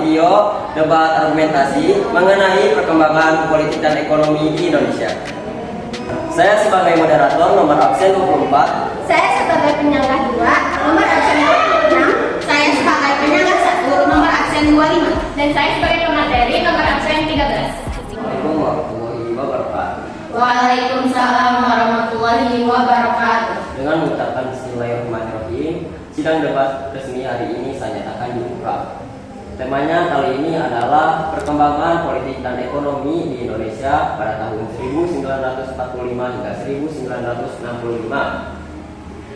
video debat argumentasi mengenai perkembangan politik dan ekonomi di Indonesia. Saya sebagai moderator nomor absen 24. Saya sebagai penyangga 2, nomor absen 26. Saya sebagai penyangga 1, nomor absen 25. Dan saya sebagai pemateri nomor absen 13. Assalamualaikum warahmatullahi wabarakatuh. Waalaikumsalam warahmatullahi wabarakatuh. Dengan mengucapkan bismillahirrahmanirrahim, sidang debat resmi hari ini saya nyatakan dibuka. Temanya kali ini adalah perkembangan politik dan ekonomi di Indonesia pada tahun 1945 hingga 1965.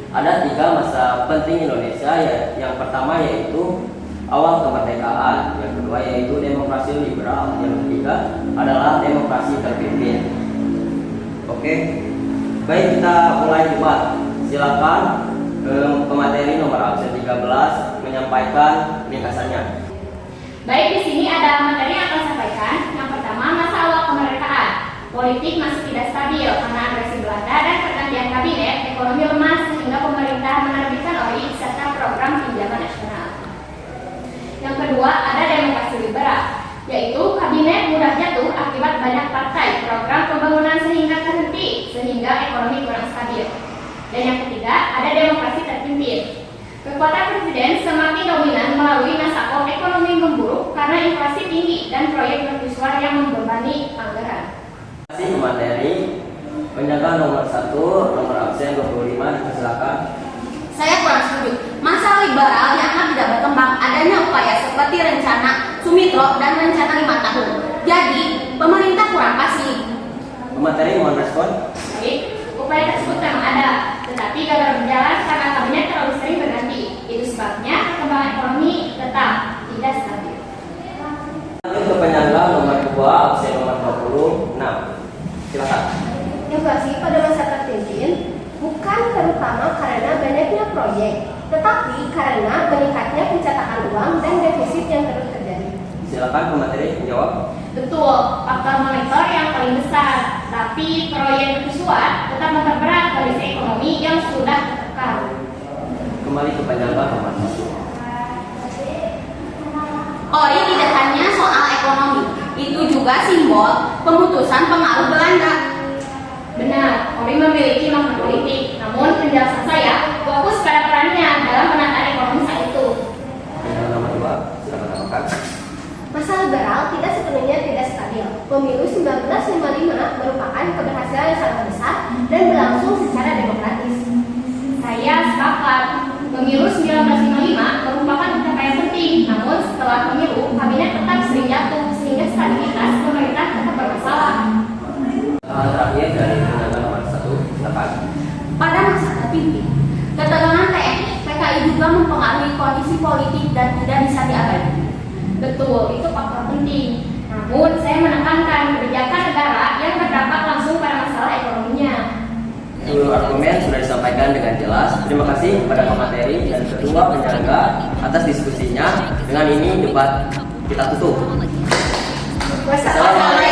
Ada 3 masa penting Indonesia, yang pertama yaitu awal kemerdekaan, yang kedua yaitu demokrasi liberal, yang ketiga adalah demokrasi terpimpin. Oke, baik, kita mulai debat. Silakan pemateri nomor absen 13 menyampaikan ringkasannya. Baik, di sini ada materi yang akan sampaikan. Yang pertama, masa awal kemerdekaan. Politik masih tidak stabil karena agresi Belanda dan pergantian kabinet, ekonomi lemah sehingga pemerintah menerbitkan OI serta program pinjaman nasional. Yang kedua, ada demokrasi liberal, yaitu kabinet mudah jatuh akibat banyak partai, program pembangunan sehingga terhenti, sehingga ekonomi kurang stabil. Dan yang ketiga, ada demokrasi terpimpin. Kekuatan presiden semakin dominan melalui masa ekonomi memburuk karena inflasi tinggi dan proyek mercusuar yang membebani anggaran. Terima kasih pemateri. Penjaga nomor 1, nomor absen 25, dipersilakan. Saya kurang setuju. Masa liberal yang akan tidak berkembang adanya upaya seperti rencana Sumitro dan rencana 5 tahun. Jadi, pemerintah kurang pasif. Pemateri mohon respon. Baik, upaya tersebut memang ada, tetapi gagal berjalan karena kabinet terlalu sering berganti. Itu sebabnya perkembangan ekonomi tetap tidak stabil. Lanjut ke penyangga nomor 2, absen nomor 26. Silakan. Inflasi pada masa terpimpin bukan terutama karena banyaknya proyek, tetapi karena meningkatnya pencetakan uang dan defisit yang terus terjadi. Silakan pemateri menjawab. Betul, faktor moneter yang paling besar, tapi proyek mercusuar tetap memperberat kondisi ekonomi yang sudah tertekan. Kembali ke penyangga nomor 1. OI tidak hanya soal ekonomi, itu juga simbol pemutusan pengaruh Belanda. Benar, OI memiliki makna politik, namun penjelasan saya fokus pada perannya dalam penataan ekonomi saat itu. Penyangga nomor 2, silakan tambahkan. Masa liberal tidak sepenuhnya tidak stabil. Pemilu 1955 merupakan keberhasilan yang sangat besar dan berlangsung secara demokratis. Saya sepakat, pemilu 1955 merupakan pencapaian penting, namun setelah pemilu, kabinet tetap sering jatuh sehingga stabilitas pemerintah tetap bermasalah. Terakhir dari penyangga nomor 1, silakan. Pada masa terpimpin, ketegangan TNI, PKI juga mempengaruhi kondisi politik dan tidak bisa diabaikan. Betul, itu faktor penting. Namun, saya menekankan kebijakan negara yang berdampak langsung pada masalah ekonominya. Seluruh argumen sudah disampaikan dengan jelas. Terima kasih kepada pemateri dan kedua penyangga atas diskusinya. Dengan ini debat kita tutup. Wassalamualaikum.